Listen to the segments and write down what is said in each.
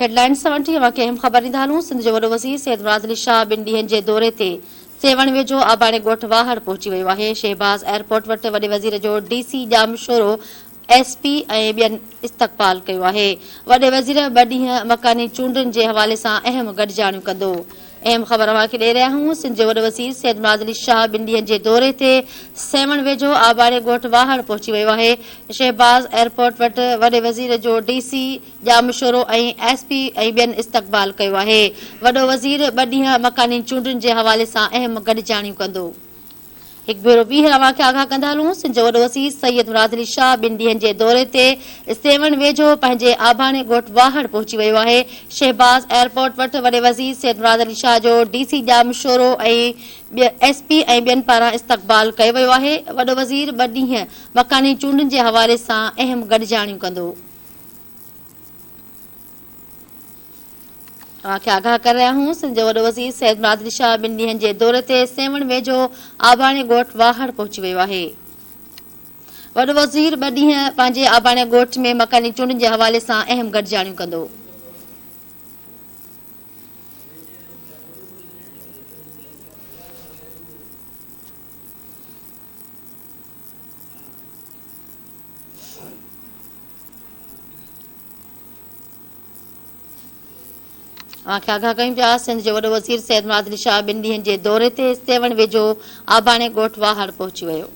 Headlines सां वठी अवांखे अहम ख़बर ॾींदा हलूं। सिंध जो वॾो वज़ीर सैयद मुराद अली शाह 2 ॾींहंनि जे दौरे ते सेवण वेझो आबाणे ॻोठ वाहड़ पहुची वियो आहे। शहबाज़ एयरपोर्ट वटि वॾे वज़ीर जो DC ॼामशोरो SP ऐं ॿियनि इस्तक़बाल कयो आहे। वॾे वज़ीर 2 ॾींहं मकानी चूंडुनि जे हवाले सां अहम गॾिजाणियूं कंदो। अहम ख़बर अवांखे ॾेई रहिया आहियूं। सिंध जो वॾो वज़ीर सैयद मुराद अली शाह 2 ॾींहंनि जे दौरे ते सेवण वेझो आबाणे ॻोठ वाहड़ पहुची वियो आहे। शहबाज़ एयरपोर्ट वटि वॾे वज़ीर जो DC ॼामशोरो ऐं SP ऐं ॿियनि इस्तक़बाल कयो आहे। वॾो वज़ीर 2 ॾींहं मकानी चूंडुनि जे हवाले सां अहम गॾिजाणियूं कंदो। हिकु भेरो ॿीहर अवांखे आगाह कंदा हलूं। सिंध जो वॾो वज़ीर सैयद मुराद अली शाह 2 ॾींहंनि जे दौरे ते सेवण वेझो पंहिंजे आबाणे ॻोठ वाहड़ पहुची वियो आहे। शहबाज़ एयरपोर्ट वटि वॾे वज़ीर सैयद मुराद अली शाह जो DC ॼामशोरो ऐं SP ऐं ॿियनि पारां इस्तक़बाल कयो वियो आहे। वॾो वज़ीर 2 ॾींहं मकानी चूंडुनि जे हवाले सां अहम गॾिजाणियूं कंदो। अवांखे आगाह करे रहिया आहियूं। सिंध जो वॾो वज़ीर सैयद मुराद अली शाह 2 ॾींहंनि जे दौरे ते सेवण वेझो आबाणे ॻोठ वाहड़ पहुची वियो आहे। वॾो वज़ीर 2 ॾींहं पंहिंजे आबाणे ॻोठ में मकानी चूंडुनि जे हवाले सां अहम गॾिजाणियूं कंदो। अवांखे आगाह कयूं पिया। सिंध जो वॾो वज़ीर सैयद मुराद अली शाह 2 ॾींहंनि जे दौरे ते सेवण वेझो आबाणे ॻोठ वाहड़ पहुची वियो।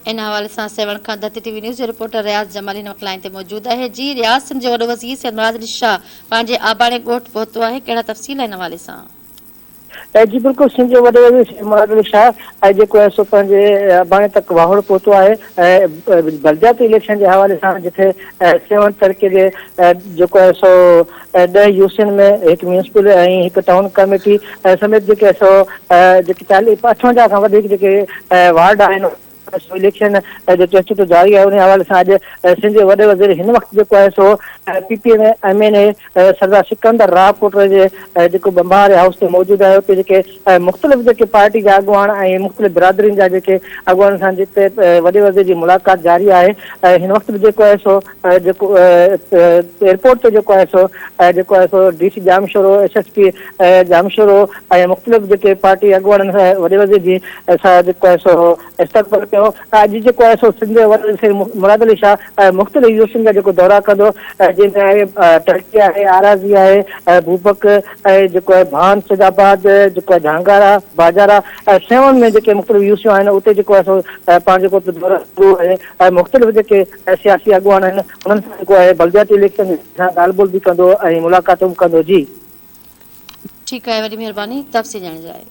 इन हवाले सां सेवण खां दत्ती TV न्यूज़ जो रिपोर्टर रियाज़ जमाली हिन वक़्तु लाइन ते मौजूदु आहे। जी रियाज़, सिंध जो वॾो वज़ीर सैयद मुराद अली शाह पंहिंजे आबाणे ॻोठ पहुतो आहे, कहिड़ा तफ़सील हिन हवाले सां? जी बिल्कुलु, सिंध जो वॾो वज़ीर सैयद मुराद अली शाह जेको आहे सो पंहिंजे आबाणे तक वाहड़ पहुतो आहे ऐं बलदियाती इलेक्शन जे हवाले सां जिथे सेवन तरीक़े जे जेको आहे सो 10 यूसियुनि में हिकु म्यूनिसिपल ऐं हिकु टाउन कमेटी समेत जेके सो जेके 58 खां वधीक जेके वार्ड आहिनि इलेक्शन जो चर्चो जारी आहे। उन हवाले सां अॼु सिंध जे वॾे वज़ीर हिन वक़्तु जेको आहे सो PPM MNA सरदार सिकंदर राहपुर जे जेको बंबार हाउस ते मौजूदु आहे। उते जेके मुख़्तलिफ़ जेके पार्टी जा अॻुवान ऐं मुख़्तलिफ़ बिरादरियुनि जा जेके अॻुवान सां जिते वॾे वज़ीर जी मुलाक़ात जारी आहे। हिन वक़्तु जेको आहे सो जेको एयरपोर्ट ते जेको आहे सो DC ॼामशोरो SSP ॼामशोरो ऐं मुख़्तलिफ़ जेके पार्टी अॻुवाननि सां वॾे वज़ीर जी जेको आहे सो इस्तक़बाल कयो। अॼु जेको आहे सो सिंध जो वॾो वज़ीर मुराद अली शाह मुख़्तलिफ़ यूसियुनि जा जेको दौरा कंदो, जंहिंमें आहे टर्की आहे, आराज़ी आहे, भूपक ऐं जेको आहे भान सैदाबाद, जेको आहे झांगारा बाजारा सेवन में जेके मुख़्तलिफ़ यूसियूं आहिनि उते जेको आहे सो पंहिंजो जेको दौरा कंदो ऐं मुख़्तलिफ़ जेके सियासी अॻुवान आहिनि उन्हनि सां जेको आहे बलदियाती इलेक्शन सां ॻाल्हि ॿोल बि कंदो ऐं मुलाक़ातूं बि कंदो। जी ठीकु आहे, वॾी महिरबानी तफ़सील ॼाणण जे लाइ।